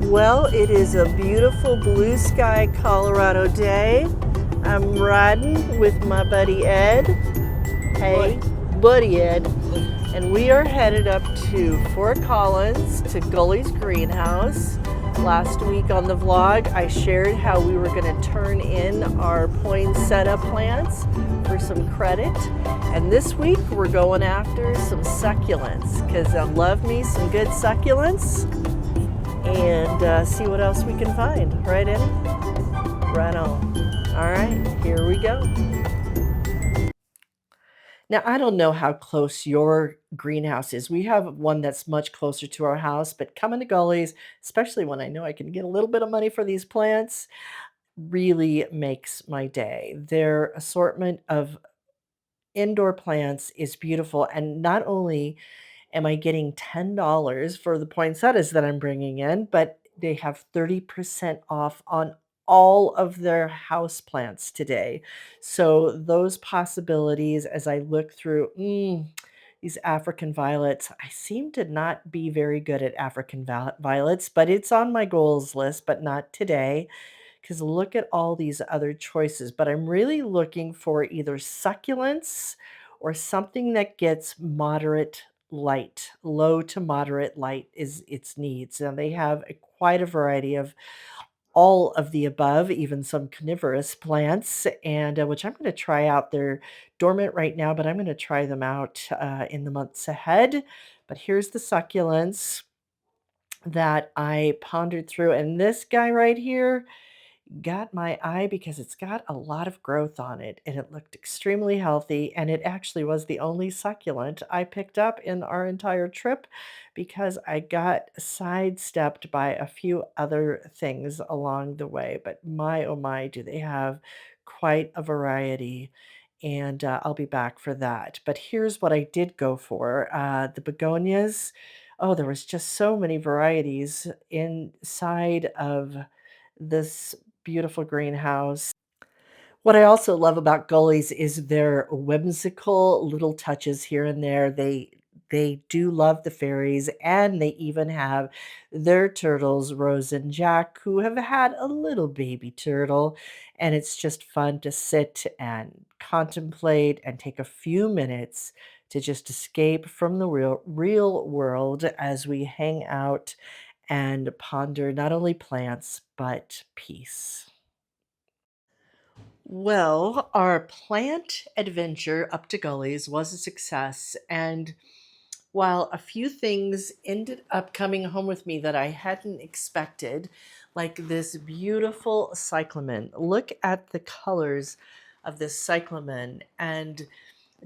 Well, it is a beautiful blue sky Colorado day. I'm riding with my buddy Ed. Hey, buddy Ed. And we are headed up to Fort Collins to Gully's greenhouse. Last week on the vlog, I shared how we were going to turn in our poinsettia plants for some credit. And this week, we're going after some succulents because I love me some good succulents and see what else we can find. Right, Eddie? Right on. All right, here we go. Now, I don't know how close your greenhouse is. We have one that's much closer to our house, but coming to Gullies, especially when I know I can get a little bit of money for these plants, really makes my day. Their assortment of indoor plants is beautiful. And not only am I getting $10 for the poinsettias that I'm bringing in, but they have 30% off on all of their house plants today. So those possibilities as I look through these African violets, I seem to not be very good at African violets, but it's on my goals list, but not today because look at all these other choices. But I'm really looking for either succulents or something that gets moderate light. Low to moderate light is its needs. And they have quite a variety of all of the above, even some carnivorous plants, and which I'm going to try out. They're dormant right now, but I'm going to try them out in the months ahead. But here's the succulents that I pondered through. And this guy right here, got my eye because it's got a lot of growth on it and it looked extremely healthy. And it actually was the only succulent I picked up in our entire trip because I got sidestepped by a few other things along the way. But my oh my, do they have quite a variety. And I'll be back for that. But here's what I did go for the begonias. Oh, there was just so many varieties inside of this beautiful greenhouse. What I also love about gullies is their whimsical little touches here and there. They do love the fairies, and they even have their turtles, Rose and Jack, who have had a little baby turtle. And it's just fun to sit and contemplate and take a few minutes to just escape from the real world as we hang out and ponder not only plants but peace. Well, our plant adventure up to Gullies was a success. And while a few things ended up coming home with me that I hadn't expected, like this beautiful cyclamen, look at the colors of this cyclamen. And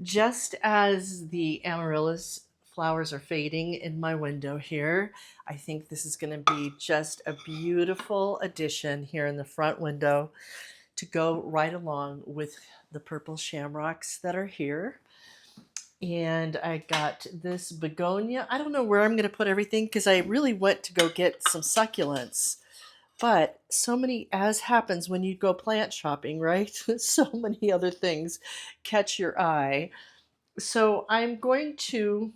just as the amaryllis flowers are fading in my window here, I think this is going to be just a beautiful addition here in the front window to go right along with the purple shamrocks that are here. And I got this begonia. I don't know where I'm going to put everything because I really went to go get some succulents. But so many, as happens when you go plant shopping, right? So many other things catch your eye. So I'm going to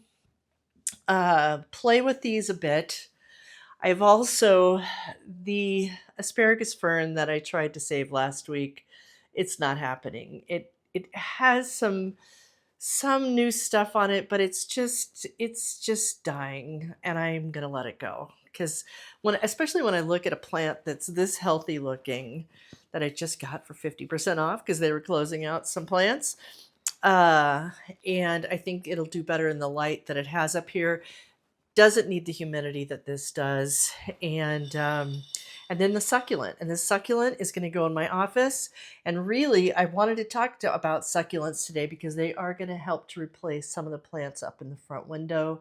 play with these a bit. I've also, the asparagus fern that I tried to save last week, it's not happening. It has some new stuff on it, but it's just dying, and I'm gonna let it go. Because especially when I look at a plant that's this healthy looking that I just got for 50% off because they were closing out some plants. Uh, and I think it'll do better in the light that it has up here. Doesn't need the humidity that this does. And then the succulent. And the succulent is going to go in my office. And really, I wanted to talk about succulents today because they are going to help to replace some of the plants up in the front window.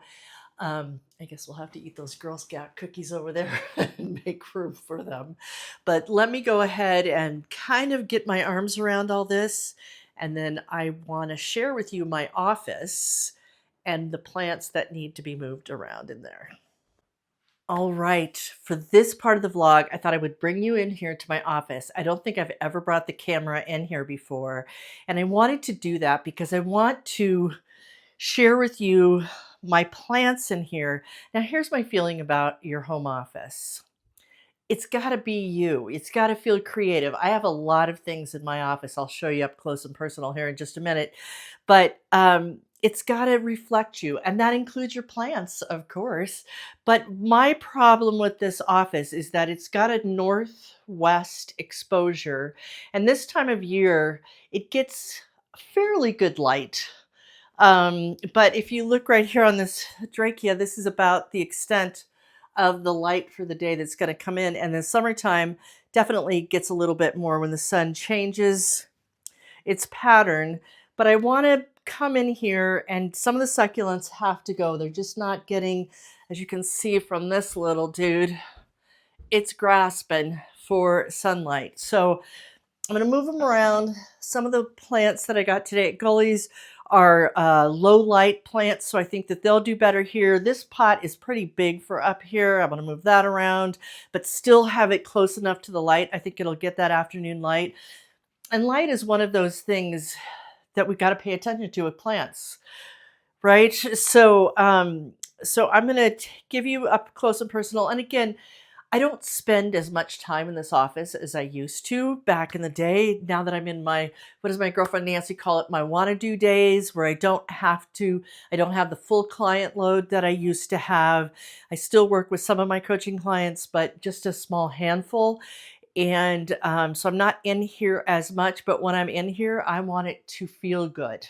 I guess we'll have to eat those Girl Scout cookies over there and make room for them. But let me go ahead and kind of get my arms around all this. And then I want to share with you my office and the plants that need to be moved around in there. All right, for this part of the vlog, I thought I would bring you in here to my office. I don't think I've ever brought the camera in here before, and I wanted to do that because I want to share with you my plants in here. Now, here's my feeling about your home office. It's gotta be you. It's gotta feel creative. I have a lot of things in my office. I'll show you up close and personal here in just a minute. But, it's gotta reflect you, and that includes your plants, of course. But my problem with this office is that it's got a northwest exposure, and this time of year, it gets fairly good light. But if you look right here on this trachea, this is about the extent of the light for the day that's going to come in. And the summertime definitely gets a little bit more when the sun changes its pattern. But I want to come in here, and some of the succulents have to go. They're just not getting, as you can see from this little dude, it's grasping for sunlight. So I'm going to move them around. Some of the plants that I got today at Gully's are low light plants, so I think that they'll do better here. This pot is pretty big for up here. I'm going to move that around, but still have it close enough to the light. I think it'll get that afternoon light. And light is one of those things that we got to pay attention to with plants, right? So I'm going to give you up close and personal. And again, I don't spend as much time in this office as I used to back in the day. Now that I'm in my, what does my girlfriend Nancy call it? My wanna do days, where I don't have the full client load that I used to have. I still work with some of my coaching clients, but just a small handful. And so I'm not in here as much, but when I'm in here, I want it to feel good.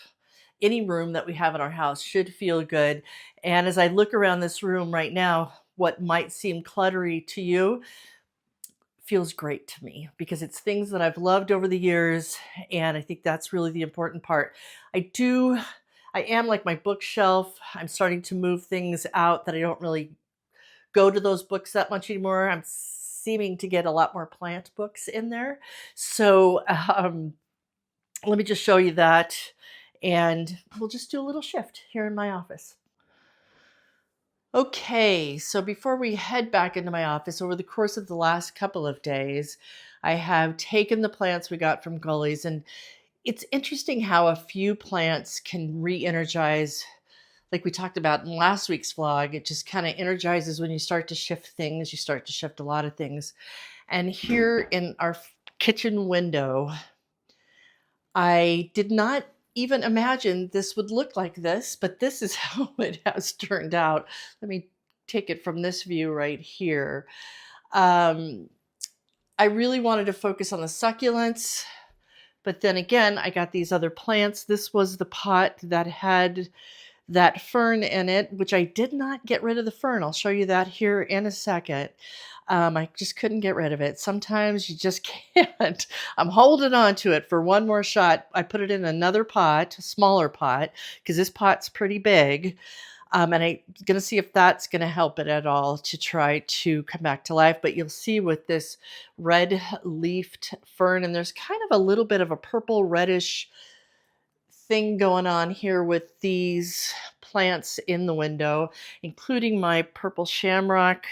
Any room that we have in our house should feel good. And as I look around this room right now, what might seem cluttery to you feels great to me because it's things that I've loved over the years. And I think that's really the important part. I am like my bookshelf. I'm starting to move things out that I don't really go to those books that much anymore. I'm seeming to get a lot more plant books in there. So let me just show you that. And we'll just do a little shift here in my office. Okay, so before we head back into my office, over the course of the last couple of days, I have taken the plants we got from Gullies, and it's interesting how a few plants can re-energize, like we talked about in last week's vlog. It just kind of energizes when you start to shift things. You start to shift a lot of things. And here in our kitchen window, I did not even imagine this would look like this, but this is how it has turned out. Let me take it from this view right here. Um, I really wanted to focus on the succulents, but then again, I got these other plants. This was the pot that had that fern in it, which I did not get rid of the fern. I'll show you that here in a second. I just couldn't get rid of it. Sometimes you just can't. I'm holding on to it for one more shot. I put it in another pot, a smaller pot, because this pot's pretty big. And I'm going to see if that's going to help it at all to try to come back to life. But you'll see with this red leafed fern, and there's kind of a little bit of a purple reddish thing going on here with these plants in the window, including my purple shamrock,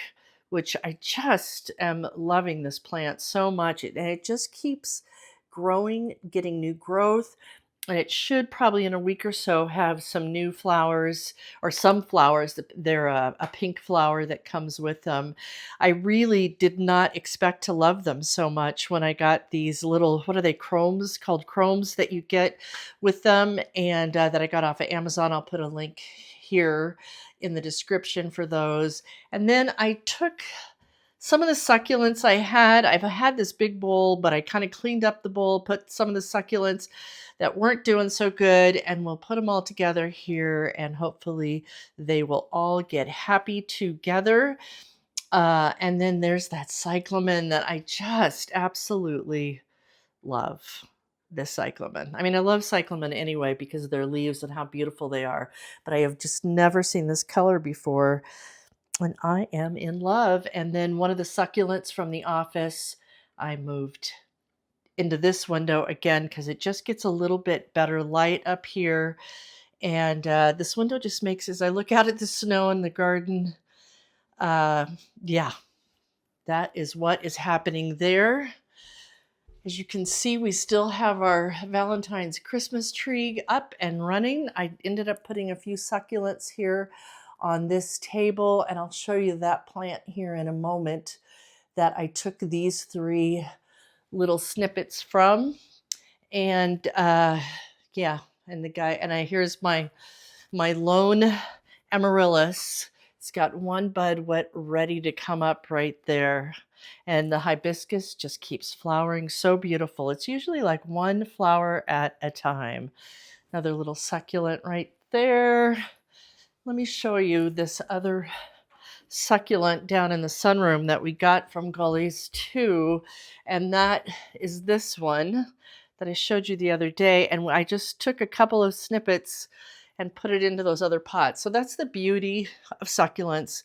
which I just am loving this plant so much. And it just keeps growing, getting new growth. And it should probably in a week or so have some new flowers, or some flowers. They're a pink flower that comes with them. I really did not expect to love them so much when I got these little, what are they, chromes, called chromes, that you get with them, and that I got off of Amazon. I'll put a link here in the description for those. And then I took some of the succulents I've had this big bowl, but I kind of cleaned up the bowl, put some of the succulents that weren't doing so good, and we'll put them all together here, and hopefully they will all get happy together. And then there's that cyclamen that I just absolutely love. This cyclamen. I mean, I love cyclamen anyway because of their leaves and how beautiful they are, but I have just never seen this color before. And I am in love. And then one of the succulents from the office, I moved into this window again because it just gets a little bit better light up here. And this window just makes, as I look out at the snow in the garden, yeah, that is what is happening there. As you can see, we still have our Valentine's Christmas tree up and running. I ended up putting a few succulents here on this table, and I'll show you that plant here in a moment that I took these 3 little snippets from. And yeah, and the guy, here's my lone amaryllis. It's got 1 bud ready to come up right there. And the hibiscus just keeps flowering so beautiful. It's usually like 1 flower at a time. Another little succulent right there. Let me show you this other succulent down in the sunroom that we got from Gullies too. And that is this one that I showed you the other day. And I just took a couple of snippets and put it into those other pots. So that's the beauty of succulents.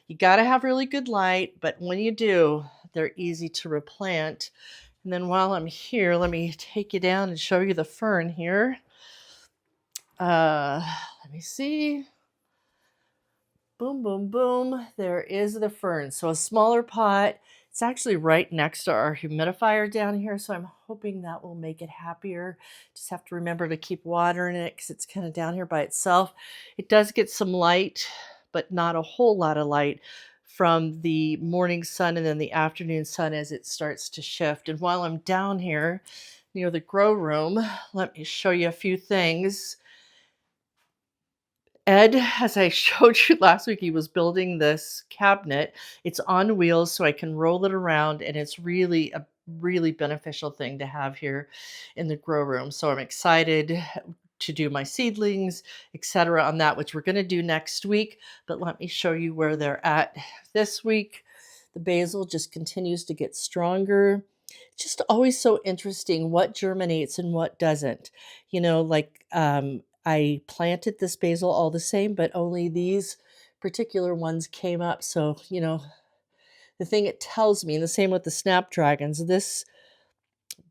You got to have really good light, but when you do, they're easy to replant. And then while I'm here, let me take you down and show you the fern here. Let me see. Boom, boom, boom. There is the fern. So a smaller pot. It's actually right next to our humidifier down here, so I'm hoping that will make it happier. Just have to remember to keep watering it because it's kind of down here by itself. It does get some light, but not a whole lot of light from the morning sun and then the afternoon sun as it starts to shift. And while I'm down here near the grow room, let me show you a few things. Ed, as I showed you last week, he was building this cabinet. It's on wheels, so I can roll it around, and it's really a really beneficial thing to have here in the grow room. So I'm excited to do my seedlings, etc. on that, which we're going to do next week. But let me show you where they're at this week. The basil just continues to get stronger. It's just always so interesting what germinates and what doesn't. You know, like I planted this basil all the same, but only these particular ones came up. So, you know, the thing it tells me, and the same with the snapdragons, this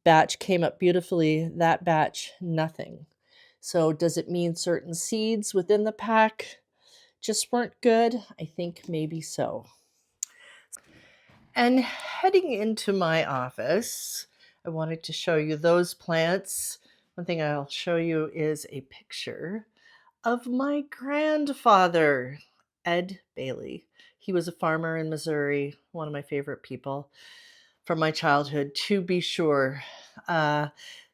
batch came up beautifully, that batch, nothing. So, does it mean certain seeds within the pack just weren't good? I think maybe so. And heading into my office, I wanted to show you those plants. One thing I'll show you is a picture of my grandfather, Ed Bailey. He was a farmer in Missouri, one of my favorite people from my childhood, to be sure. Uh,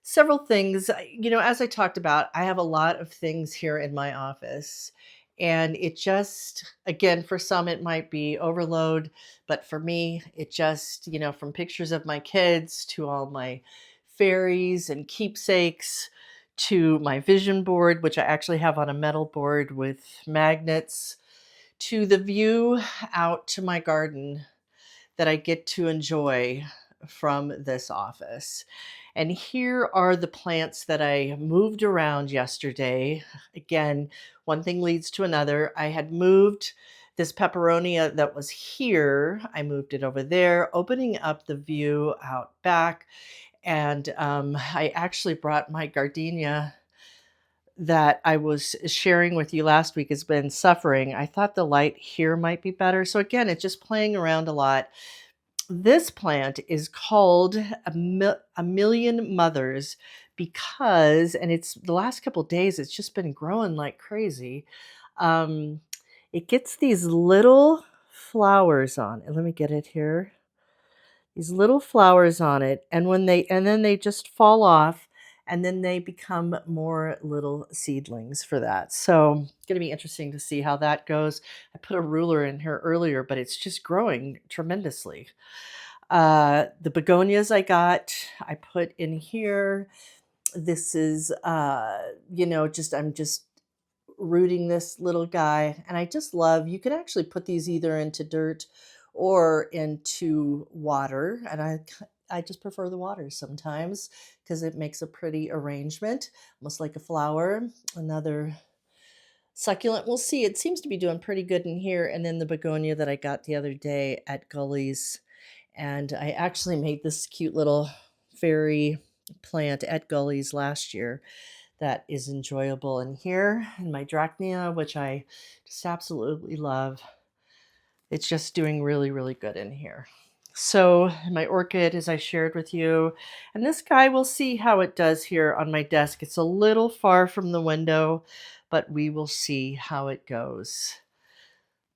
Several things, you know, as I talked about, I have a lot of things here in my office. And it just, again, for some, it might be overload. But for me, it just, you know, from pictures of my kids to all my fairies and keepsakes to my vision board, which I actually have on a metal board with magnets, to the view out to my garden that I get to enjoy from this office. And here are the plants that I moved around yesterday. Again, one thing leads to another. I had moved this peperonia that was here, I moved it over there, opening up the view out back. And I actually brought my gardenia that I was sharing with you last week has been suffering. I thought the light here might be better. So again, it's just playing around a lot. This plant is called a million mothers because, and it's the last couple days, it's just been growing like crazy. Um, it gets these little flowers on it. Let me get it here. These little flowers on it, and then they just fall off, and then they become more little seedlings for that. So it's going to be interesting to see how that goes. I put a ruler in here earlier, but it's just growing tremendously. The begonias I put in here. This is, you know, I'm just rooting this little guy. And I just love, you can actually put these either into dirt or into water. And I just prefer the water sometimes because it makes a pretty arrangement, almost like a flower. Another succulent, we'll see. It seems to be doing pretty good in here. And then the begonia that I got the other day at Gullies. And I actually made this cute little fairy plant at Gullies last year that is enjoyable in here. And my Drachnia, which I just absolutely love. It's just doing really, really good in here. So my orchid, as I shared with you, and this guy, we'll see how it does here on my desk. It's a little far from the window, but we will see how it goes.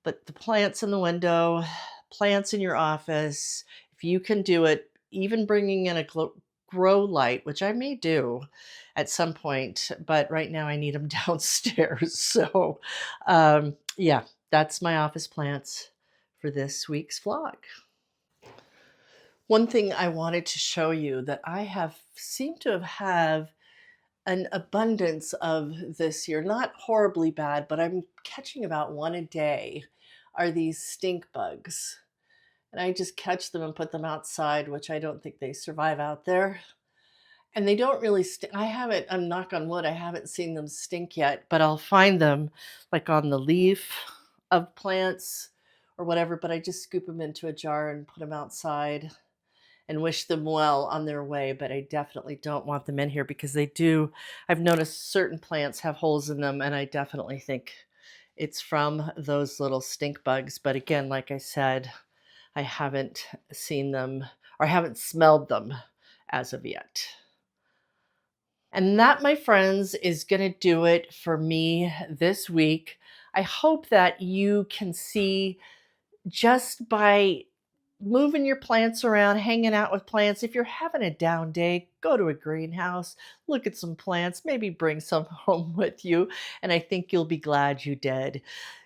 But the plants in the window, plants in your office, if you can do it, even bringing in a grow light, which I may do at some point, but right now I need them downstairs. So, yeah, that's my office plants for this week's vlog. One thing I wanted to show you that I have seemed to have an abundance of this year, not horribly bad, but I'm catching about one a day, are these stink bugs. And I just catch them and put them outside, which I don't think they survive out there. And they don't really stink. I haven't, I'm knock on wood, I haven't seen them stink yet, but I'll find them like on the leaf of plants or whatever, but I just scoop them into a jar and put them outside and wish them well on their way, but I definitely don't want them in here because they do. I've noticed certain plants have holes in them, and I definitely think it's from those little stink bugs. But again, like I said, I haven't seen them or haven't smelled them as of yet. And that, my friends, is going to do it for me this week. I hope that you can see just by moving your plants around, hanging out with plants. If you're having a down day, go to a greenhouse, look at some plants, maybe bring some home with you, and I think you'll be glad you did.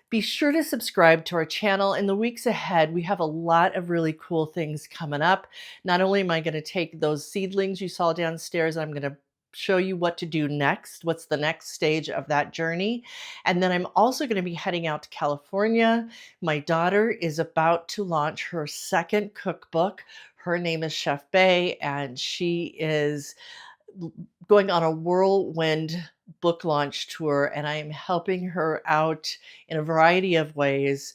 Be sure to subscribe to our channel. In the weeks ahead, we have a lot of really cool things coming up. Not only am I going to take those seedlings you saw downstairs, I'm going to show you what to do next, what's the next stage of that journey. And then I'm also going to be heading out to California. My daughter is about to launch her second cookbook. Her name is Chef Bay, and she is going on a whirlwind book launch tour, and I am helping her out in a variety of ways.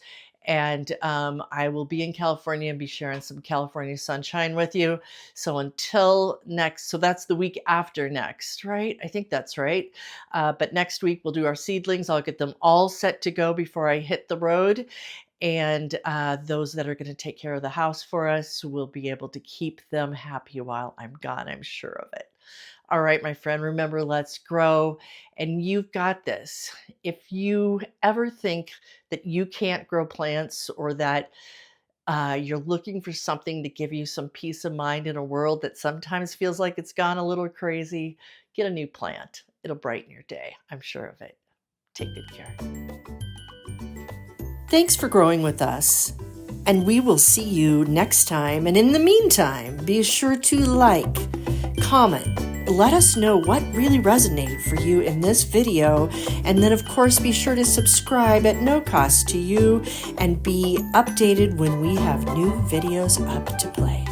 And I will be in California and be sharing some California sunshine with you. So until next, so that's the week after next, right? I think that's right. But next week we'll do our seedlings. I'll get them all set to go before I hit the road. And those that are going to take care of the house for us will be able to keep them happy while I'm gone. I'm sure of it. All right, my friend, remember, let's grow, and you've got this. If you ever think that you can't grow plants or that you're looking for something to give you some peace of mind in a world that sometimes feels like it's gone a little crazy, get a new plant. It'll brighten your day. I'm sure of it. Take good care. Thanks for growing with us, and we will see you next time. And in the meantime, be sure to like, comment, let us know what really resonated for you in this video, and then of course be sure to subscribe at no cost to you and be updated when we have new videos up to play.